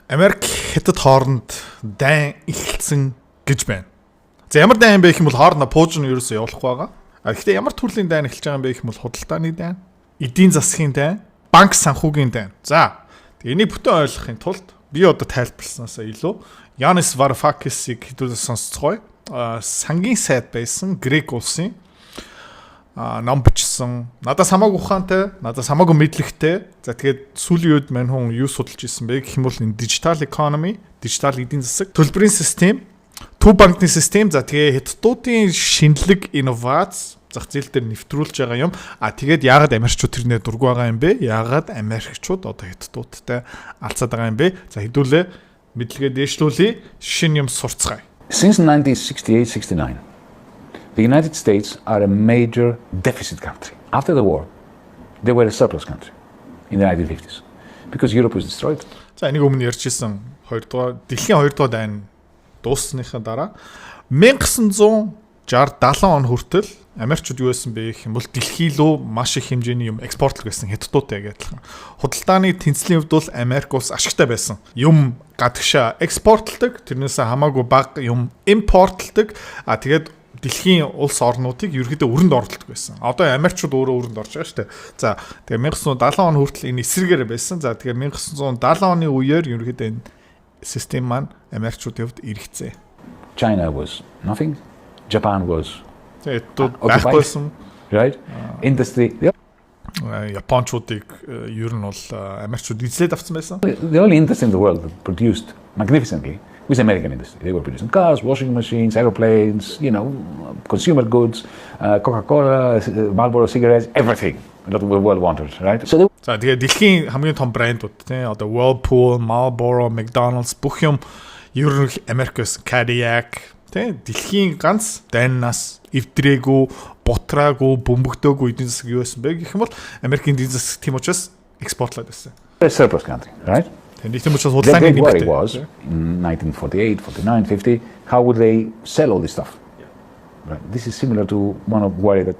Америк хятад хооронд дайн эхэлсэн гэж байна. За ямар дайн бэ гэх юм бол хоорондоо пууж нь ерөөсөө явуулахгүй байгаа. Гэхдээ ямар төрлийн дайн эхэлж байгаа юм бэ гэх юм бол худалдааны дайн, эдийн засгийн дайн, банк санхүүгийн дайн. За энийг бүтэн ойлгохын тулд би одоо тайлбарласнаасаа илүү Янис Варфакисыг хэдүүлээ сонсцгоё. Сангийн сайд байсан Грек улсын ном бичсэн. Надаас хамаагүй ухаантай, надаас хамаагүй мэдлэгтэй. За тэгээд сүүлийн үед мань хүн юу судалж ирсэн бэ гэх юм бол энэ digital economy, digital эдийн засаг, төлбөрийн систем, төв банкны систем, за тэгээд хятадуудын шинэлэг инновац зах зээл дээр нэвтрүүлж байгаа юм. Тэгээд яагаад Америкчууд тэрнээ дургу байгаа юм бэ? Яагаад Америкчууд одоо хятадуудтай алцаад байгаа юм бэ? За хэдүүлээ мэдлэгээ дээшлүүлээ. Шинэ юм сурцгаая. Since 1968-69, the United States are a major deficit country. After the war, they were a surplus country in the 1950s because Europe was destroyed. За энийг өмнө ярьжсэн дэлхийн 2 дугаар дайн дууссаныхаа дараа 1960-70 он хүртэл Америкчууд юу байсан бэ гэх юм бол дэлхий рүү маш их хэмжээний юм экспортлог байсан хятадуудтай адилхан. Худалдааны тэнцлийн хувьд бол Америк улс ашигтай байсан. Юм гадагшаа экспортлдог, тэрнээсээ хамаагүй бага юм импортлдог. Тэгээд дэлхийн улс орнуудыг ерөөдөө өрөнд оруулдаг байсан. Одоо Америкчууд өөрөө өрөнд орж байгаа шүү дээ. За тэгээ 1970 он хүртэл энэ эсрэгээр байсан. За тэгээ 1970 оны үеэр ерөөдөө энэ систем маань Америкчуудын хувьд эргэцээ. China was nothing. Japan was occupied. Right? Industry. Yep. Япончуудыг ер нь бол Америкчууд эзлээд авсан байсан. The only industry in the world that produced magnificently was American industry. They were producing cars, washing machines, aeroplanes, consumer goods, Coca-Cola, Marlboro cigarettes, everything that the world wanted, right? So за тэгээ дэлхийн хамгийн том брэндүүд тийм одоо Whirlpool, Marlboro, McDonald's бүх юм ер нь Америкээс Cadillac тийм дэлхийн ганц дайнаас эвдрээгүй, бутраагүй, бөмбөгдөөгүй эдийн засаг юу байсан бэ гэх юм бол Америкийн эдийн засаг тийм учраас экспортлоод байсан. A surplus country, right? Тийм учраас худалдааны нэмэлт was in 1948, 49, 50, how would they sell all this stuff? Right? This is similar to one of worry that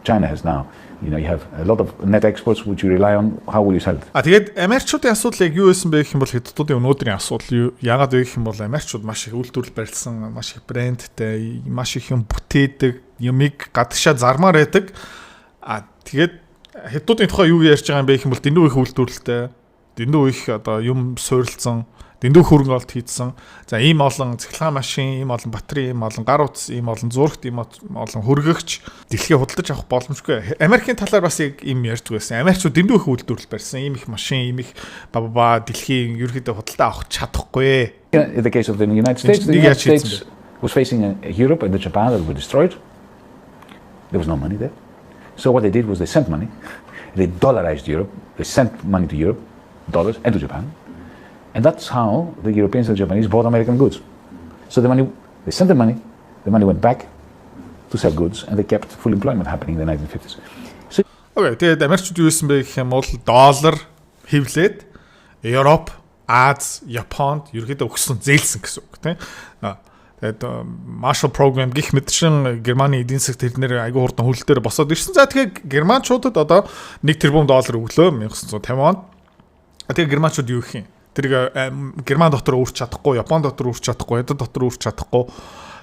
China has now. You have a lot of net exports which you rely on. How will you sell it? Тэгээд Америкчуудын асуудал яг юу байсан бэ гэх юм бол хятадуудын өнөөдрийн асуудал яагаад вэ гэх юм бол Америкчууд маш их үйлдвэрлэл барьсан, маш их брэндтэй, маш их юм бүтээдэг, юмыг гадагшаа зармаар байдаг. Тэгээд хятадуудын тухай юу ярьж байгаа юм бэ гэх юм бол дэндүү их үйлдвэрлэлтэй, дэндүү их одоо юм суурилсан, дэндүү хөрөнгө олт хийдсэн. За ийм олон цахилгаан машин, ийм олон батарей, ийм олон гар утас, ийм олон зурагт, ийм олон хөргөгч дэлхийд худалдаж авах боломжгүй. Америкийн талаар бас яг ийм ярьж байсан. Америкчууд дэндүү их үйлдвэрлэл барьсан. Ийм их машин, ийм их дэлхийн ерөөдөө худалдаа авах чадахгүй. In the case of the United States, the United States was facing Europe and Japan that were destroyed. There was no money there. So what they did was they sent money. They dollarized Europe. They sent money to Europe, dollars, and to Japan. And that's how the Europeans and Japanese bought American goods. So they sent the money went back to sell goods, and they kept full employment happening in the 1950s. So, okay, тэгээд Америкчууд юу гэсэн бэ гэх юм бол доллар хэвлээд Европ, Аз, Японд ерөөдөө өгсөн зээлсэн гэсэн үг тийм. Тэгээд Marshall Program гэх мэтчин Германы эдийн засаг тэрнэр айгүй хурдан хөлөл дээр босоод ирсэн. За тэгэхээр германчуудад одоо 1 тэрбум доллар өглөө 1950 онд. Тэгээд германчууд юу гэх юм? Тэр Герман дотор өөрч чадахгүй, Япон дотор өөрч чадахгүй, Хятад дотор өөрч чадахгүй,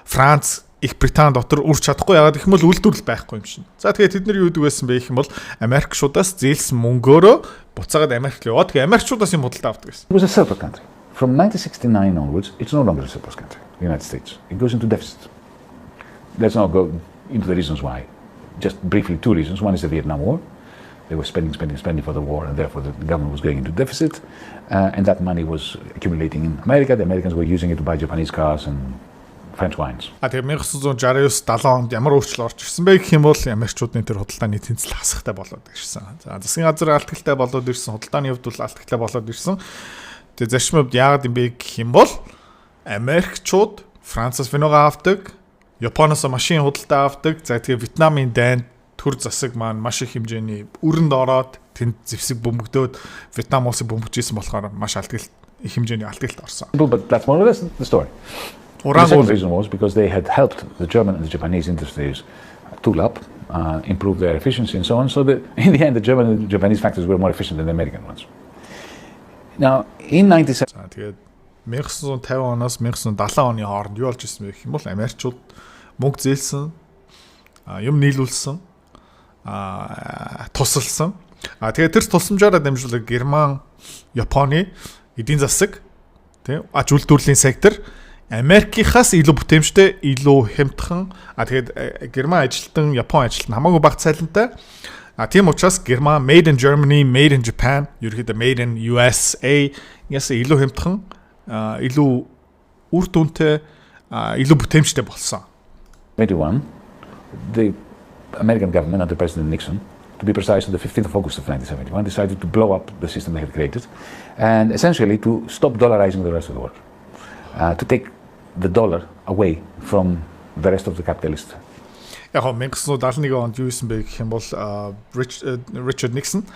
Франц, Их Британь дотор өөрч чадахгүй яагаад гэх юм бол үйлдвэрлэл байхгүй юм шин. За тэгээд тэд нар юу гэдэг байсан бэ гэх юм бол Америкчуудаас зээлсэн мөнгөөрөө буцаагаад Америк руу яваад тэгээд Америкчуудаас юм худалдаа авдаг гэсэн. It was a surplus country. From 1969 onwards, it's no longer a surplus country, the United States. It goes into deficit. Let's not go into the reasons why. Just briefly, 2 reasons. One is the Vietnam War. They were spending for the war, and therefore the government was going into deficit, and that money was accumulating in America. The Americans were using it to buy Japanese cars and French wines. Тэгээд 1969-70 онд ямар өөрчлөлт орж ирсэн бэ гэх юм бол Америкчуудын тэр худалдааны тэнцэл хасахтай болоод ирсэн. За засгийн газар алдагтай болоод ирсэн, худалдааны хувьд бол алдагтай болоод ирсэн. Тэгээд зарчмууд яагаад юм бэ гэх юм бол Америкчууд Францаас виногоо авдаг, Японоос машин худалдаа авдаг. За тэгээд Вьетнамын дайнд төр засаг маань маш их хэмжээний өрөнд ороод тэнд зэвсэг бөмбөгдөөд Вьетнам улсыг бөмбөгжүүлсэн болохоор маш их хэмжээний алдагт орсон. But that's more or less the story. The second reason was because they had helped the German and the Japanese industries tool up, improve their efficiency and so on. So that in the end, the German and the Japanese factories were more efficient than the American ones. Now, in 97, За тэгээд 1950 оноос 1970 оны хооронд юу болж ирсэн бэ гэх юм бол Америкчууд мөнгө зээлсэн, юм нийлүүлсэн, тусалсан. Тэгээд тэр тусламжаараа дамжуулаад Герман, Японы эдийн засаг, тийм ач үйлдвэрлэлийн сектор Америкийнхаас илүү бүтээмжтэй, илүү хямдхан. Тэгээд Герман ажилтан, Япон ажилтан хамаагүй бага цалинтай. Тийм учраас Герман made in Germany, made in Japan, ерөөхдөө made in USA яс илүү хямдхан, илүү үр дүнтэй, илүү бүтээмжтэй болсон. 21, the American government under President Nixon, to be precise, on the 15th of August of 1971, decided to blow up the system they had created and essentially to stop dollarizing the rest of the world, to take the dollar away from the rest of the capitalist. Яг 1971 онд юу исэн бэ гэх юм бол Richard Nixon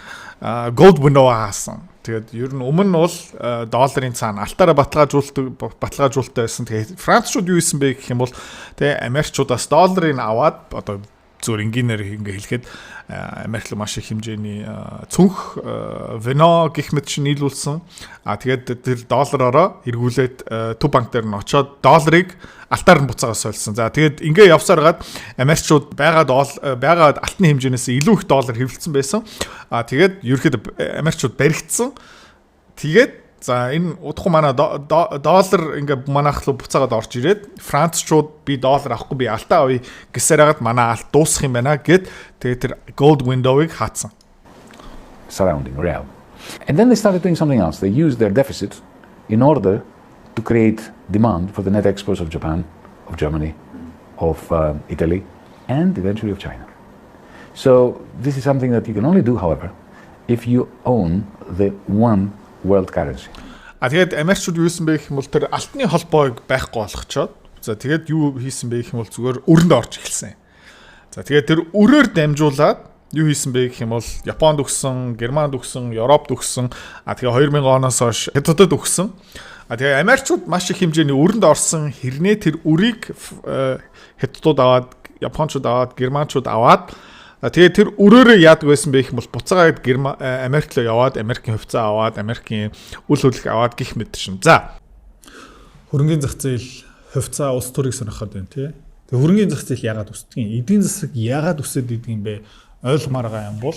gold window хаасан. Тэгээд ер нь өмнө нь бол долларын цаана алтаараа баталгаажуулалттай байсан. Тэгээд Францчууд юу исэн бэ гэх юм бол тэ Америкчуудаас долларыг аваад одоо зүгээр энгийнээр ингээ хэлэхэд Америк руу маш их хэмжээний цүнх вино гэх мэт чинь нийлүүлсэн. Тэгээд тэр доллараараа эргүүлээд төв банк дээр нь очоод долларыг алтаар нь буцаага сольсон. За тэгээд ингээ явсараад Америкчууд байгаад алтны хэмжээнээс илүү их доллар хэвлэлсэн байсан. Тэгээд ерөөхдөө Америкчууд баригдсан. Тэгээд за энэ удахгүй манай доллар ингээ манайх руу буцаагаад орж ирээд Францчууд би доллар авахгүй би алтаа авъя гэсээр хагаад манай алт дуусах юм байна гэд тэгээд тэр gold window-ыг хаацсан. Surrounding realm. And then they started doing something else. They used their deficit in order to create demand for the net exports of Japan, of Germany, of Italy, and eventually of China. So this is something that you can only do, however, if you own the one world currency. Тэгээд Америкчууд юу хийсэн бэ гэх юм бол тэр алтны холбоог байхгүй болгочоод за тэгээд юу хийсэн бэ гэх юм бол зүгээр өрөнд орж эхэлсэн. За тэгээд тэр өрөөр дамжуулаад юу хийсэн бэ гэх юм бол Японд өгсөн, Германд өгсөн, Европт өгсөн, тэгээд 2000 оноос хойш Хятадд өгсөн. Тэгээд Америкчууд маш их хэмжээний өрөнд орсон хэрнээ тэр өрийг Хятадууд аваад, Япончууд аваад, Германчууд аваад тэгээд тэр өрөөрөө яадаг байсан бэ гэх юм бол буцаагаад Америк руу яваад Америкийн хувьцаа аваад Америкийн үл хөдлөх аваад гих мэт шин. За хөрөнгөний зах зээл хувьцаа улс төрийг сонирхоод байна тий. Тэгээд хөрөнгөний зах зээл яагаад үсдгийг, эдийн засаг яагаад үсээд идэг юм бэ? Ойлгомоор байгаа юм бол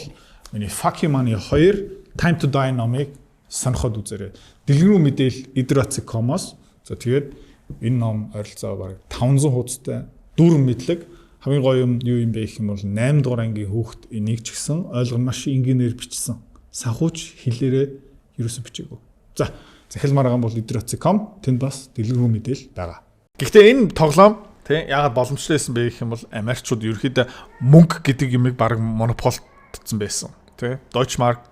миний Fuck You Money 2 Time to Die номыг сонирхоод үзээрэй. Дэлгэрэнгүй мэдээл idrotsik.com-оос. За тэгээд энэ ном ойролцоо бараг 500 хуудастай дүүрэн мэдлэг. Хамгийн гоё юм юу юм бэ гэх юм бол 8 дугаар ангийн хүүхэд энийг ч гэсэн ойлгон маш энгийнээр бичсэн. Санхүүч хэлээрээ ерөөсө бичээгүй. За захил маргаан бол idrotsik.com тэнд бас дэлгэрэнгүй мэдээл байгаа. Гэхдээ энэ тоглоом тий яагаад боломжтой байсан бэ гэх юм бол Америкчууд ерөөхдөө мөнгө гэдэг юмыг баг монополдсон байсан. Тий Deutsche Mark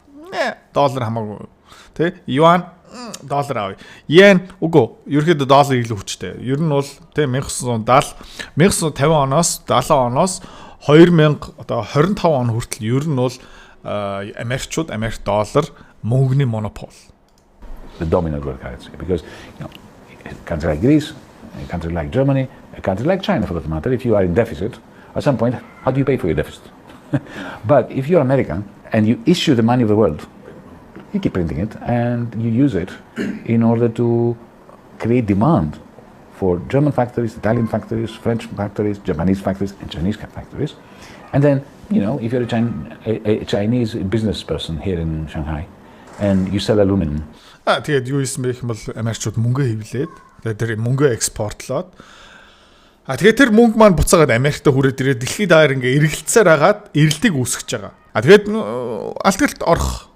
доллар хамаагүй. Тий юан доллар авъя. Йен үгүй ерөөхдөө доллар илүү хүчтэй. Ер нь бол тий 1950 оноос 70 оноос 2000 одоо 25 он хүртэл ер нь бол Америкчууд Америк доллар мөнгөний монопол. The dominant world currency because a country like Greece, a country like Germany, a country like China for that matter, if you are in deficit, at some point, how do you pay for your deficit? But if you're American and you issue the money of the world, you keep printing it and you use it in order to create demand for German factories, Italian factories, French factories, Japanese factories, and Chinese factories. And then, if you're a Chinese business person here in Shanghai and you sell aluminum. Тэгээд юу юм бэ гэх юм бол Америкчууд мөнгө хэвлээд тэгээд тэр мөнгөө экспортлоод тэгээд тэр мөнгө маань буцаагаад Америкт хүрээд ирээд дэлхийд даяар ингээ эргэлцээр хагаад эрэлтийг үүсгэж байгаа. Тэгээд алтгалт орох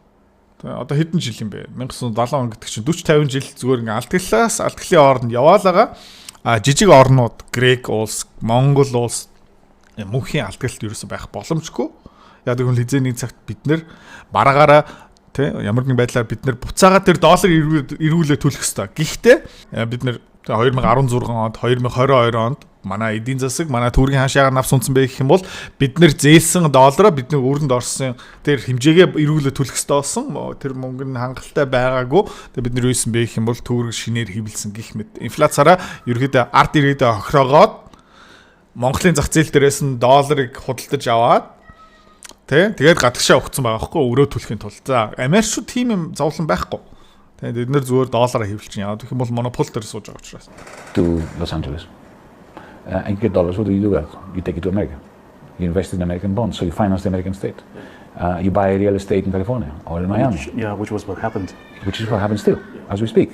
одоо хэдэн жил юм бэ? 1970 он гэдэг чинь 40 50 жил зүгээр ингээ алтгалаас алтгалын орнд яваалага жижиг орнууд Грек улс, Монгол улс мөнхийн алтгалт ерөөсөй байх боломжгүй. Яг гэвэл хизээний цагт бид нэр бараагаараа ямар нэгэн байдлаар бид нэр буцаагаад тэр доллар эргүүлээ төлөх ёстой. Гэхдээ бид нэр 2016 онд 2022 онд манай эдийн засаг манай төгрөгийн хаашаагаар навс унсан бэ гэх юм бол бид нэр зээлсэн доллараа бидний өрөнд орсон тэр хэмжээгээ эргүүлээ төлөх ёстой болсон. Тэр мөнгө нь хангалттай байгаагүй. Тэгээ бид нэр юу хийсэн бэ гэх юм бол төгрөг шинээр хэвлэлсэн гэх мэт. Инфляцаараа ерөөдөө ард ирээдээ охироогоод Монголын зах зээл дээрээс нь долларыг худалдаж аваад тэгээд гадагшаа өгсөн байгаа байхгүй өрөө төлөхийн тулд. За Америкчууд тийм юм зовлон байхгүй. Тэгээд бид нэр зүгээр доллараар хэвлэж чинь яа гэх юм бол монопол дээр сууж байгаа учраас. To Los Angeles. And you get dollars, what do? You take it to America. You invest in American bonds, so you finance the American state. You buy real estate in California or in Miami. Which was what happened. Which is what happens still, as we speak.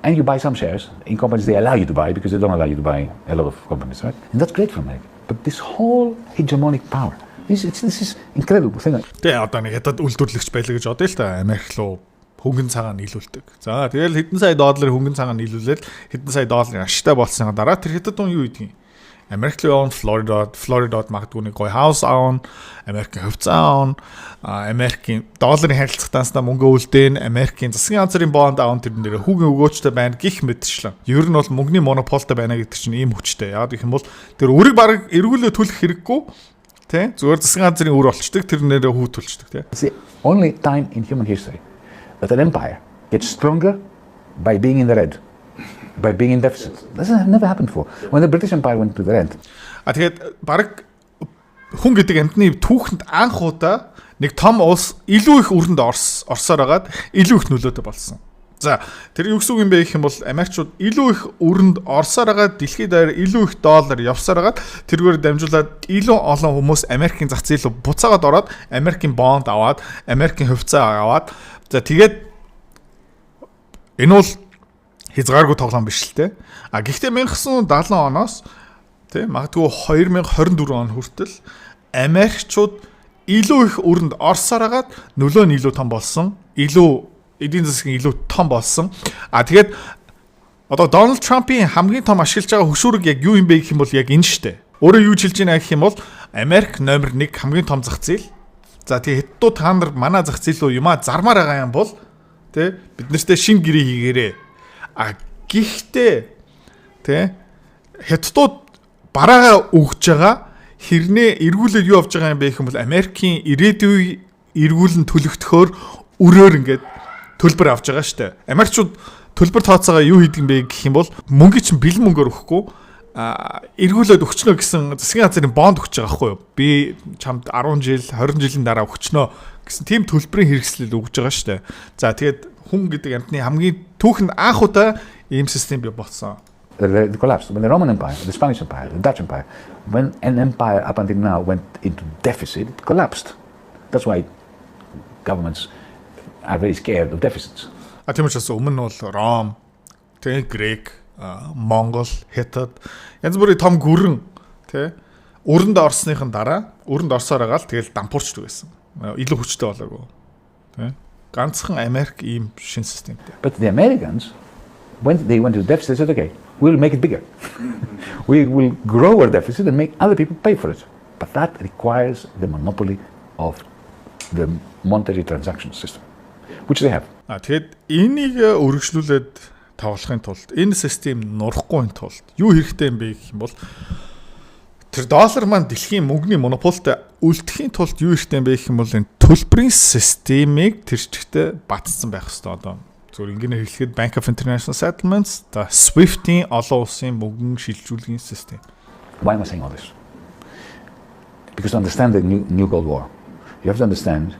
And you buy some shares in companies they allow you to buy because they don't allow you to buy a lot of companies, right? And that's great for America. But this whole hegemonic power, this is incredible thing. Тэгээ одоо нэг хятад үйлдвэрлэгч байлаа гэж бодъё л та Америк руу хөнгөн цагаан нийлүүлдэг. За тэгэл хэдэн сая долларын хөнгөн цагаан нийлүүлээд хэдэн сая долларын ашигтай болсны дараа тэр хятад хүн юу хийдэг юм? Америк руу явна, Флоридад магадгүй нэг гоё хаус аавна, Америкийн хувьцаа аавна, Америкийн долларын харилцагтаасаа мөнгө үлдээн, Америкийн засгийн газрын бонд аавн тэрэн дээр хүүгийн өгөөчтэй байна гих мэтчлэн. Ер нь бол мөнгөний монополтой байна гэдэг чинь ийм хүчтэй. Яг гэх юм бол тэр үрийг баг эргүүлээ төлөх хэрэггүй, тий? Зүгээр засгийн газрын үр болчдөг, тэр нэрээ хүү төлчдөг, тий? It's the only time in human history that an empire gets stronger by being in the red. By being in deficit. This has never happened before. When the British Empire went to the red. Тэгээд баг хүн гэдэг амтны түүхэнд анх удаа нэг том улс илүү их үрэнд орсоор агаад илүү их нөлөөтэй болсон. За тэр юу гэсэн үг юм бэ гэх юм бол Америкчууд илүү их үрэнд орсоор агаад дэлхийд даяар илүү их доллар явсаар агаад тэргээр дамжуулаад илүү олон хүмүүс Америкийн зах зээл рүү буцаагаад ороод Америкийн бонд аваад Америкийн хувьцаа аваад за тэгээд энэ бол хязгааргүй тоглоом биш л те. Гэхдээ 1970 оноос те магадгүй 2024 он хүртэл Америкчууд илүү их үрэнд орсоор агаад нөлөө нь илүү том болсон. Илүү эдийн засгийн илүү том болсон. Тэгээд одоо Дональд Трампын хамгийн том ашиглаж байгаа хөшүүрэг яг юу юм бэ гэх юм бол яг энэ штэ. Өөрөө юу хэлж байна гэх юм бол Америк номер 1 хамгийн том зах зээл. За тэгээд хэдтүү та нар манай зах зээл рүү юмаа зармаар байгаа юм бол те бид нартэй шин гэрээ хийгээрээ. Гэхдээ тий хятадууд бараагаа өгж байгаа хэрнээ эргүүлээд юу авч байгаа юм бэ гэх юм бол Америкийн ирээдүйн эргүүлэн төлөгдөхөөр өрөөр ингээд төлбөр авч байгаа штэ. Америкчууд төлбөр тооцоогоо юу хийдэг юм бэ гэх юм бол мөнгө чинь бэлэн мөнгөөр өгөхгүй эргүүлээд өгчнөө гэсэн засгийн газрын бонд өгч байгаа байхгүй юу? Би чамд 10 жил 20 жилийн дараа өгчнөө гэсэн тийм төлбөрийн хэрэгслэл өгж байгаа штэ. За тэгээд хүн гэдэг амтны хамгийн түүхэнд анх удаа ийм систем бий болсон. The collapse. When the Roman Empire, the Spanish Empire, the Dutch Empire, when an empire up until now went into deficit, it collapsed. That's why governments are very scared of deficits. Тийм учраас өмнө нь бол Ром, тэг Грек, Монгол, Хятад янз бүрийн том гүрэн тий өрөнд орсныхын дараа өрөнд орсоор байгаа л тэгэл дампуурчдаг байсан. Илүү хүчтэй болоогүй. Тий ганцхан Америк ийм шин системтэй. But the Americans, when they went to deficit, they said, okay, we'll make it bigger. We will grow our deficit and make other people pay for it. But that requires the monopoly of the monetary transaction system, which they have. Тэгэхэд энийг өргөжлүүлээд тоглохын тулд энэ систем нурахгүй тулд юу хэрэгтэй юм бэ гэх юм бол тэр доллар маань дэлхийн мөнгөний монополтой үлдэхийн тулд юу хэрэгтэй юм бэ гэх юм бол энэ төлбөрийн системийг тэр чигтээ батцсан байх хэрэгтэй одоо. Зөв ингээнэ хэлэхэд Bank of International Settlements, the SWIFT-ийн олон улсын мөнгөн шилжүүлгийн систем. Why am I saying all this? Because to understand the new Cold War, you have to understand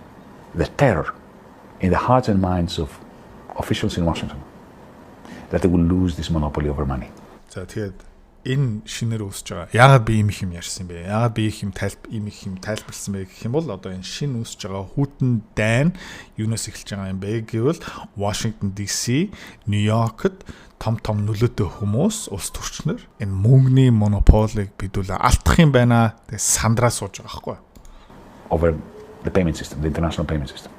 the terror in the hearts and minds of officials in Washington that they will lose this monopoly over money. За тэгээд энэ шинээр үүсэж байгаа. Яагаад би ийм их юм ярьсан бэ? Яагаад би ийм их юм тайлбарлсан бэ гэх юм бол одоо энэ шин үүсэж байгаа хүйтэн дайн юунаас эхэлж байгаа юм бэ гэвэл Washington DC, Нью-Йоркт том нөлөөтэй хүмүүс, улс төрчнөр энэ мөнгөний монополийг бидүүлээ алдах юм байна. Тэгээ сандраа сууж байгаа байхгүй. Over the payment system, the international payment system.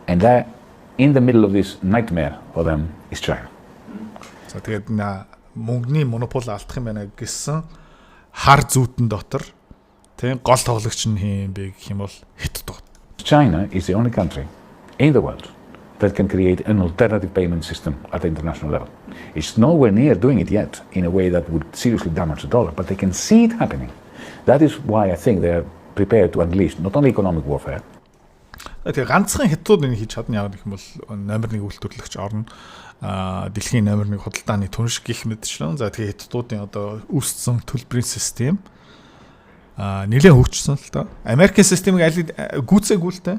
And that in the middle of this nightmare for them is China. За тэгээд мөнгөний монопол алдах юм байна гэсэн хар зүйтэн дотор тийм гол тоглогч нь юм бэ гэх юм бол Хятад. China is the only country in the world that can create an alternative payment system at the international level. It's nowhere near doing it yet in a way that would seriously damage the dollar, but they can see it happening. That is why I think they are prepared to unleash not only economic warfare. Тэгээ ганцхан Хятадууд энэ хийж чадна яг гэх юм бол номер 1 үйлдвэрлэгч орно. Дэлхийн номер 1 худалдааны түнш гих мэдчлэн. За тэгээ Хятадуудын одоо үүссэн төлбөрийн систем нэлээд хөгжсөн л доо. Америкийн системийг аль гүйцээгүй л дээ.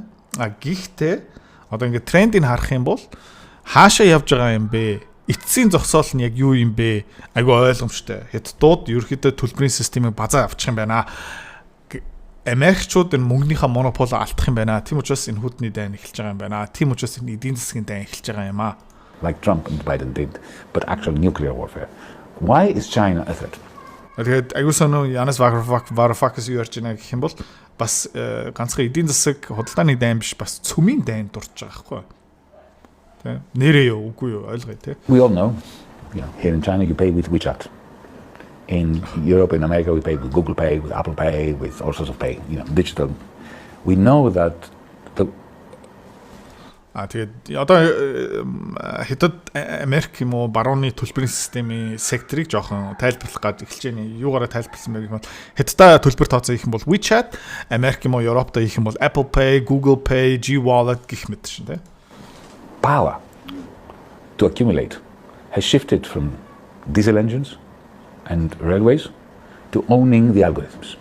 Гэхдээ Одоо ингээд трендийг харах юм бол хаашаа явж байгаа юм бэ? Эцсийн зогсоол нь яг юу юм бэ? Айгу ойлгомжтой. Хятадууд ерөөхдөө төлбөрийн системийг базаа авчих юм байна. Америкчууд энэ мөнгөнийхөө монополо алдах юм байна. Тийм учраас энэ хүдний дайн эхэлж байгаа юм байна. Тийм учраас энэ эдийн засгийн дайн эхэлж байгаа юм аа. Like Trump and Biden did, but actual nuclear warfare. Why is China a threat? Тэгээд айгу соно Янас Varoufakis юу ярьж байна гэх юм бол бас ганцхан эдийн засаг худалдааны дайн биш бас цөмийн дайн дурж байгаа байхгүй. Тэ нэрээ юу үгүй юу ойлгоё тэ. We all know, here in China you pay with WeChat. In Europe, in America, we pay with Google Pay, with Apple Pay, with all sorts of pay, digital. We know that тэгээд одоо Хятад Америк юм уу барууны төлбөрийн системийн секторыг жоохон тайлбарлах гэж эхэлж байна. Юугаараа тайлбарласан бэ гэх юм бол Хятадаа төлбөр тооцоо хийх юм бол WeChat, Америк юм уу Европта хийх юм бол Apple Pay, Google Pay, G-Wallet гэх мэт шин тэ. Power to accumulate has shifted from diesel engines and railways to owning the algorithms.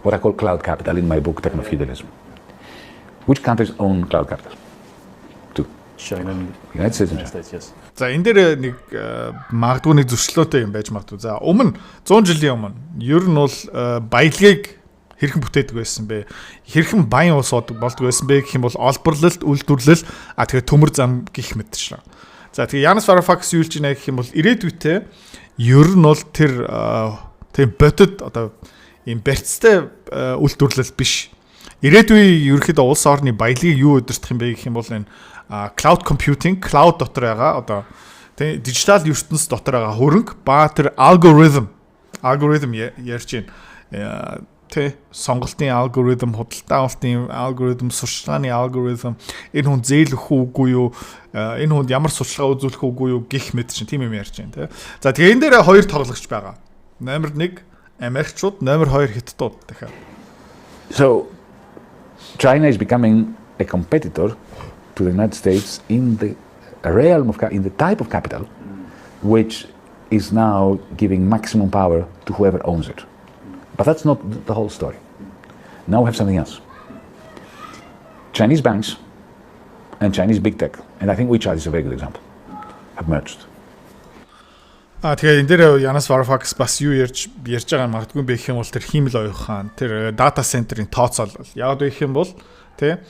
What I call cloud capital in my book, Techno-Feudalism. Which countries own cloud capital? Two. China and United States and United China. States, yes. За энэ дээр нэг магадгүй нэг зөрчлөөтэй юм байж магадгүй. За өмнө 100 жилийн өмнө ер нь бол баялагийг хэрхэн бүтээдэг байсан бэ? Хэрхэн баян ус болдог байсан бэ гэх юм бол олборлолт, үйлдвэрлэл, тэгэхээр төмөр зам гих мэт шээ. За тэгээ Янас Varoufakis юу хэлж байна гэх юм бол ирээдүйтэй ер нь бол тэр тийм бодит одоо ийм барьцтай үйлдвэрлэл биш. Ирээдүйн ерөөхдөө улс орны баялагийг юу өдөртөх юм бэ гэх юм бол энэ cloud computing, cloud дотор байгаа одоо тийм дижитал ертөнц дотор байгаа хөрөнгө ба тэр algorithm ярьж байна. Тэ сонголтын алгоритм, худалдаа авалтын алгоритм, сурчлагын алгоритм, энэ хүн зээл өгөх үгүй юу, энэ хүнд ямар сурчлага үзүүлэх үгүй юу гэх мэт чинь тийм юм ярьж байна, тэ. За тэгээ энэ дээр хоёр тоглогч байгаа. Номер 1 Америкчууд, номер 2 Хятадууд дахиад. So China is becoming a competitor to the United States in the realm of in the type of capital which is now giving maximum power to whoever owns it. But that's not the whole story. Now we have something else. Chinese banks and Chinese big tech, and I think WeChat is a very good example, have merged. Тэгээ энэ дээр Янас Varoufakis бас юу ярьж байгаа магадгүй байх юм бол тэр хиймэл оюухан тэр дата центрийн тооцоол яг гэх юм бол тий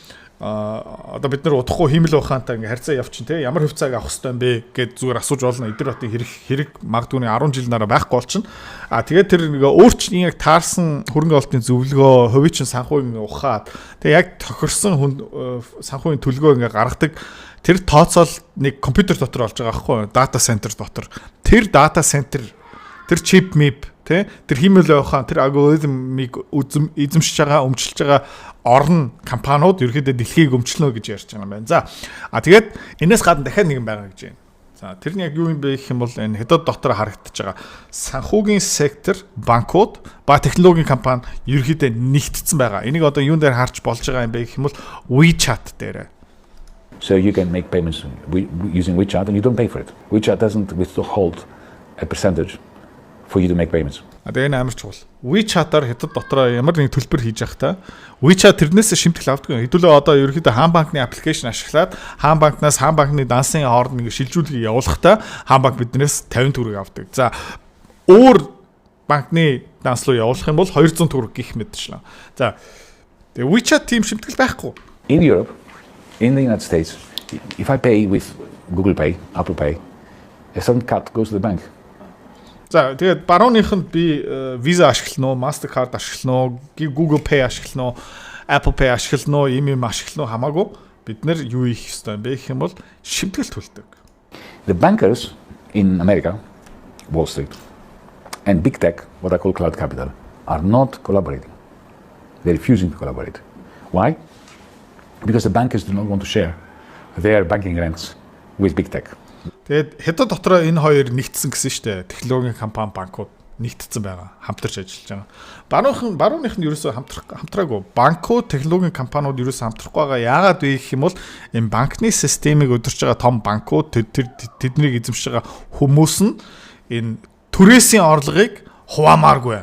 одоо бид нар удахгүй хиймэл ухаантай ингээ харьцаа явчин те ямар хөвцөөг авах хэрэгтэй юм бэ гэд зүгээр асууж болно. Эдгээр хотын хэрэг магадгүй 10 жил нараа байхгүй болчихно. Тэгээд тэр нэг өөрчлөн яг таарсан хөрөнгө оруулалтын зөвлөгөө хувийн чин санхүүгийн ухаад тэгээ яг тохирсон санхүүгийн төлгөө ингээ гаргадаг тэр тооцоол нэг компьютер дотор болж байгаа байхгүй дата центр дотор. Тэр дата центр тэр чип мип тэ тэр хиймэл ухаан тэр алгоритмыг эзэмшиж байгаа өмчлөж байгаа орн компаниуд ерөөдөө дэлхийг өмчлөнө гэж ярьж байгаа юм байна. За тэгээд энэс гадна дахиад нэг юм байгаа гэж байна. За тэр нь яг юу юм бэ гэх юм бол энэ Хятад дотор харагдаж байгаа санхүүгийн сектор, банкуд ба технологийн компани ерөөдөө нэгтцсэн байгаа. Энийг одоо юун дээр харж болж байгаа юм бэ гэх юм бол WeChat дээр. So you can make payments using WeChat and you don't pay for it. WeChat doesn't withhold a percentage for you to make payments. Тэгээ энэ амар чухал. WeChat-аар Хятад дотор ямар нэг төлбөр хийж явахдаа WeChat тэрнээс шимтгэл авдаг. Хэдүүлээ одоо ерөөхдөө хаан банкны аппликейшн ашиглаад хаан банкнаас хаан банкны дансын хооронд нэг шилжүүлгийг явуулахдаа хаан банк биднээс 50 төгрөг авдаг. За өөр банкны данс руу явуулах юм бол 200 төгрөг гих мэдчихлээ. За тэгээ WeChat team шимтгэл байхгүй. In Europe, in the United States, if I pay with Google Pay, Apple Pay, a certain cut goes to the bank. За тэгээд барууныханд би Visa ашиглана уу, Mastercard ашиглана уу, Google Pay ашиглана уу, Apple Pay ашиглана уу, ийм ашиглана уу хамаагүй бид нэр юу хийх ёстой юм бэ гэх юм бол шимтгэл төлдөг. The bankers in America, Wall Street, and big tech, what I call cloud capital, are not collaborating. They're refusing to collaborate. Why? Because the bankers do not want to share their banking rents with big tech. Тэгээд Хятад дотор энэ хоёр нэгдсэн гэсэн шүү дээ. Технологийн компани, банкуд нэгдсэн байгаа. Хамтарч ажиллаж байгаа. Барууных нь ерөөсөө хамтраагүй. Банкуд, технологийн компаниуд ерөөсөө хамтрахгүй байгаа. Яагаад вэ гэх юм бол энэ банкны системийг өдөрж байгаа том банкуд тэднийг эзэмшиж байгаа хүмүүс нь энэ түрээсийн орлогыг хуваамааргүй.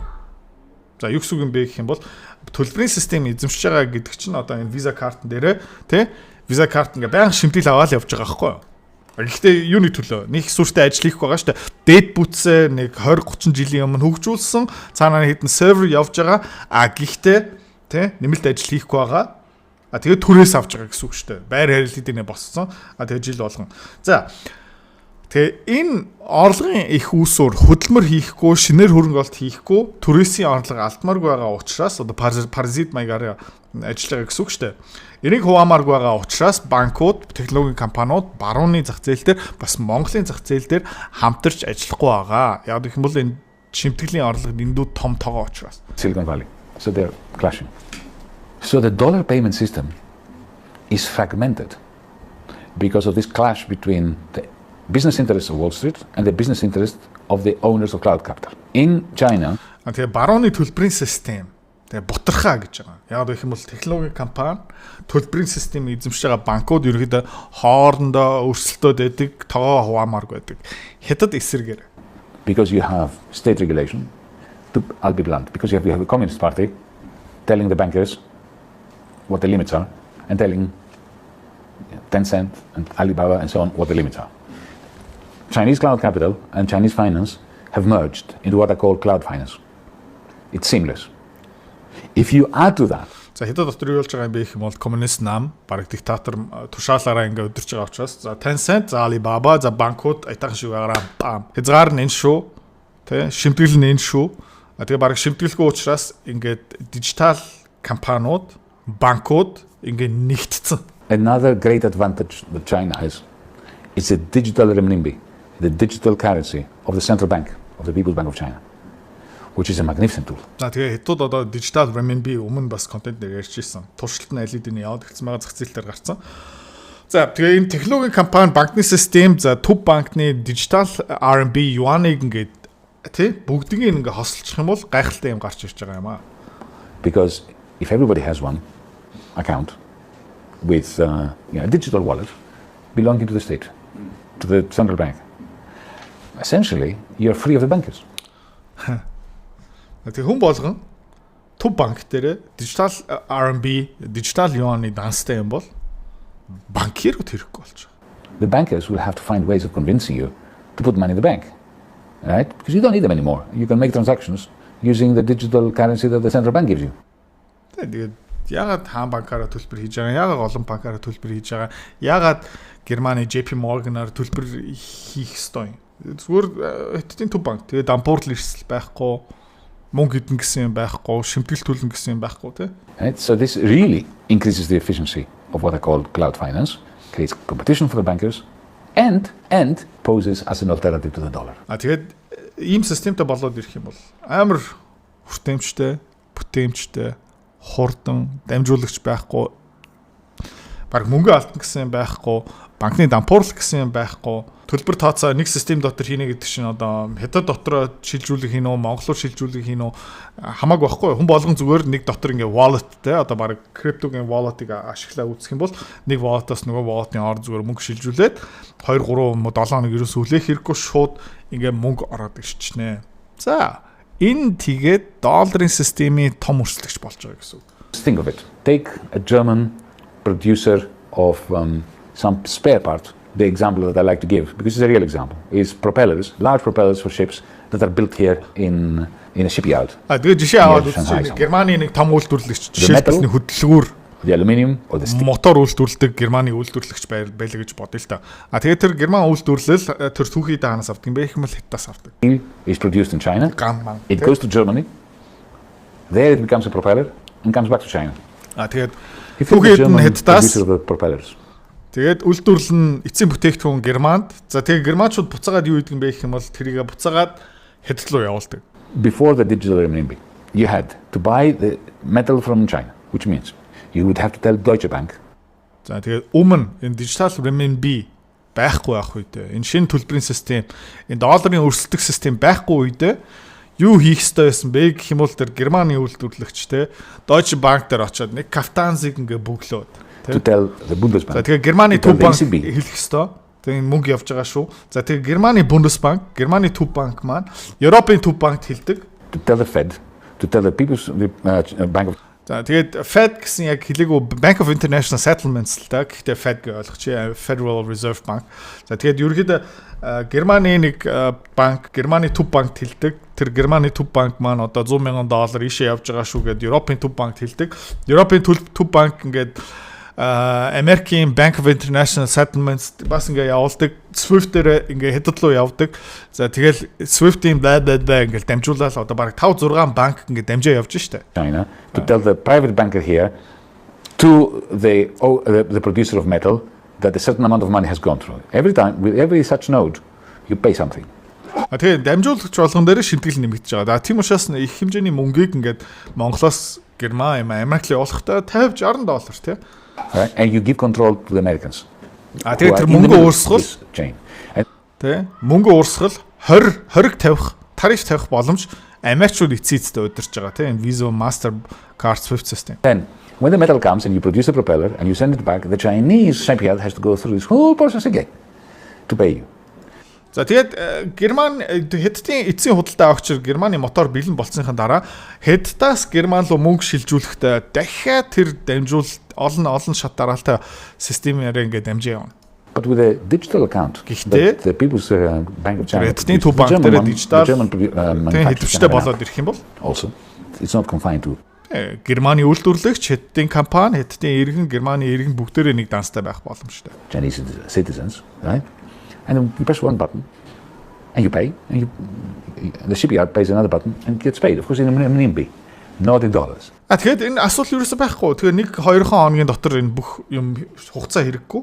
За юу гэсэн үг юм бэ гэх юм бол төлбөрийн систем эзэмшиж байгаа гэдэг чинь одоо энэ Visa картн дээрээ тий Visa card ингээ байнга шимтгэл аваад явж байгаа байхгүй юу? Гэхдээ юуны төлөө нэг сүртэй ажил хийх байгаа шүү дээ. Дээд бүтсээ нэг 20-30 жилийн өмнө хөгжүүлсэн цаанаа хэдэн сервер явж байгаа. Гэхдээ тий нэмэлт ажил хийхгүй байгаа. Тэгээд түрээс авч байгаа гэсэн үг шүү дээ. Байр харилцаа дээр боссон. Тэгээд жил болгон. За тэгээ энэ орлогын их үүсвэр хөдөлмөр хийхгүй, шинээр хөрөнгө олт хийхгүй, түрээсийн орлого алдмааргүй байгаа учраас одоо паразит маягаар ажиллаж байгаа гэсэн үг шүү дээ. Энийг хуваамааргүй байгаа учраас банкуд, технологийн компаниуд барууны зах зээл дээр бас Монголын зах зээл дээр хамтарч ажиллахгүй байгаа. Яг гэх юм бол энэ шимтгэлийн орлого дэндүү том тоогоо учраас. Silicon Valley. So they're clashing. So the dollar payment system is fragmented because of this clash between the business interests of Wall Street and the business interests of the owners of cloud capital. In China, тэгээ барууны төлбөрийн систем тэгээ бутархаа гэж байгаа. Яг гэх юм бол технологийн компани төлбөрийн системийг эзэмшиж байгаа банкуд ерөөдөө хоорондоо өрсөлдөд байдаг, тоогоо хуваамааргүй байдаг. Хятад эсэргээр. Because you have state regulation, I'll be blunt, because you have a communist party telling the bankers what the limits are and telling Tencent and Alibaba and so on what the limits are. Chinese cloud capital and Chinese finance have merged into what I call cloud finance. It's seamless. If you add to that, за хятад дотор юу болж байгаа юм бэ гэх юм бол коммунист нам, бараг диктатор тушаалаараа ингээ өдөрч байгаа учраас за Tencent, за Alibaba, за банкуд айтайхан шиг байгаараа хязгаар нь энэ шүү. Тэ шимтгэл нь энэ шүү. Тэгээ бараг шимтгэлгүй учраас ингээд дижитал компаниуд, банкуд ингээ нэгтцэн. Another great advantage that China has is the digital renminbi, the digital currency of the central bank, of the People's Bank of China, which is a magnificent tool. За тэгээ хятад одоо digital renminbi өмнө бас контент дээр ярьж ирсэн. Туршилт нь аль хэдийн яваад ирсэн байгаа зах зээл дээр гарсан. За тэгээ энэ технологийн компани, банкны систем, за төв банкны digital RMB юаныг ингээд тий бүгдийг ингээ хосолчих юм бол гайхалтай юм гарч ирж байгаа юм аа. Because if everybody has one account with a digital wallet belonging to the state, to the central bank, essentially you're free of the bankers. Тэгээ хүн болгон төв банк дээр digital RMB, digital yuan-ы данстай юм бол банкирууд хэрэггүй болж байгаа. The bankers will have to find ways of convincing you to put money in the bank, right? Because you don't need them anymore. You can make transactions using the digital currency that the central bank gives you. Тэгээд ягаад хаан банкаараа төлбөр хийж байгаа, ягаад олон банкаараа төлбөр хийж байгаа, ягаад Германы JP Morgan-аар төлбөр хийх ёстой юм. Зүгээр хэдийн төв банк. Тэгээд дампуурлал эрсдэл байхгүй, мөнгө хэдэн гэсэн юм байхгүй, шимтгэл төлнө гэсэн юм байхгүй тий. Right? So this really increases the efficiency of what I call cloud finance, creates competition for the bankers and poses as an alternative to the dollar. Тэгээд ийм системтэй болоод ирэх юм бол амар хүртээмжтэй, бүтээмжтэй, хурдан, дамжуулагч байхгүй, баг мөнгө алдна гэсэн юм байхгүй, банкны дампуурлах гэсэн юм байхгүй, төлбөр тооцоо нэг систем дотор хийнэ гэдэг чинь одоо хятад дотроо шилжүүлэх хийнэ үү, монголоор шилжүүлэх хийнэ үү хамаагүй байхгүй. Хүн болгон зүгээр нэг дотор ингээ walletтэй одоо баг криптогийн wallet-ыг ашиглаа үзэх юм бол нэг wallet-аас нөгөө wallet-ийн ор зүгээр мөнгө шилжүүлээд 2 3 7 хоног ерөөс үлээх хэрэггүй шууд ингээ мөнгө ороод ирчихнэ. За энэ тэгээд долларын системийн том өрсөлдөгч болж байгаа гэсэн үг. Think of it. Take a German producer of some spare part. The example that I like to give, because it's a real example, is propellers, large propellers for ships that are built here in a shipyard. Тэгээд жишээ аваад үзчихвэл Германы нэг том үйлдвэрлэгч жишээлбэл хөдөлгүүр, the aluminium or the steel, мотор үйлдвэрлэдэг Германы үйлдвэрлэгч байлаа гэж бодъё л та. Тэгээд тэр Герман үйлдвэрлэл тэр түүхий даанаас авдаг юм бэ юм бол Хятадаас авдаг. Is produced in China. It goes to Germany. There it becomes a propeller and comes back to China. Тэгээд түүхий нь Хятадаас propellers. Тэгээд үйлдвэрлэл нь эцсийн бүтээгдэхүүн Германд. За тэгээд германчууд буцаагаад юу гэдэг юм бэ гэх юм бол тэрийг буцаагаад Хятад руу явуулдаг. Before the digital renminbi, you had to buy the metal from China, which means you would have to tell Deutsche Bank. За тэгээд өмнө энэ digital renminbi байхгүй байх үедээ энэ шинэ төлбөрийн систем, энэ долларын өрсөлдөх систем байхгүй үедээ юу хийх ёстой байсан бэ гэх юм бол тэр Германы үйлдвэрлэгчтэй Deutsche Bank дээр очиод нэг Lufthansa-ыг ингээ бөглөөд to tell the Bundesbank. За тэгээ Германы төв банк хэлэх ёстой. Тэгээ мөнгө явж байгаа шүү. За тэгээ Германы Bundesbank, Германы төв банк маань Европын төв банкт хэлдэг. To tell the Fed, to tell the People's Bank of. За тэгээд Fed гэсэн яг хэлээгүй Bank of International Settlements л та. Гэхдээ Fed гэж ойлгочих. Federal Reserve Bank. За тэгээд ерөнхийдөө Германы нэг банк, Германы төв банкт хэлдэг. Тэр Германы төв банк маань одоо $100,000 ийшээ явж байгаа шүү гэд Европын төв банкт хэлдэг. Европын төв банк ингээд American Bank of International Settlements бас ингээ явуулдаг. Swift-ээр ингээ хэдэд рүү явдаг. За тэгэл Swift-ийн ингээ дамжуулаад одоо бараг 5-6 банк ингээ дамжаа явж штэ. China to tell the private banker here to the producer of metal that a certain amount of money has gone through. Every time with every such node you pay something. Тэгээ дамжуулагч болгон дээр шимтгэл нэмэгдэж байгаа. Да тийм учраас их хэмжээний мөнгийг ингээд Монголоос Герман Америкт явуулахдаа $50-60 тий. Right? And you give control to the Americans. Тэгээ тэр мөнгө уурсгал тий мөнгө уурсгал 20 тавих тариф тавих боломж Америкчууд эцээдтэй удирж байгаа тий энэ Visa, Mastercard, Swift system. Then when the metal comes and you produce a propeller and you send it back, the Chinese shipyard has to go through this whole process again to pay you. За тэгээд Герман Хэдтийн эцсийн худалдаа авахчир Германы мотор бэлэн болцсныхаа дараа Хэдтаас Герман руу мөнгө шилжүүлэхдээ дахиад тэр дамжуул олон шат дараалтай системээр ингээд дамжаа явна. But with a digital account, the People's Bank of China, Хэдтийн төв банк дээр дижитал хэдвчтэй болоод ирэх юм бол also it's not confined to Германы үйлдвэрлэгч Хэдтийн компани Хэдтийн иргэн Германы иргэн бүгдээрээ нэг данстай байх боломжтой. Chinese citizens, right? And you press one button, and you pay, and the shipyard pays another button and gets paid. Of course, in renminbi, not in dollars. Тэгэхээр энэ асуудал юу гэсэн байхгүй. Тэгэхээр 1-2 хоногийн дотор энэ бүх юм хугацаа хэрэггүй.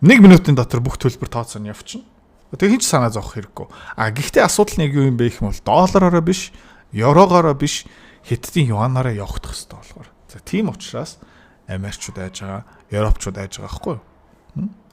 1 минутын дотор бүх төлбөр тооцоо нь явчихна. Тэгээ хинч санаа зовох хэрэггүй. Гэхдээ асуудал нь яг юу юм бэ гэх юм бол доллараараа биш, еврогоороо биш, Хэдтийн юанаараа явагдах хэрэгтэй болохоор. За тийм учраас Америкчууд айж байгаа, Европчууд айж байгаа байхгүй юу?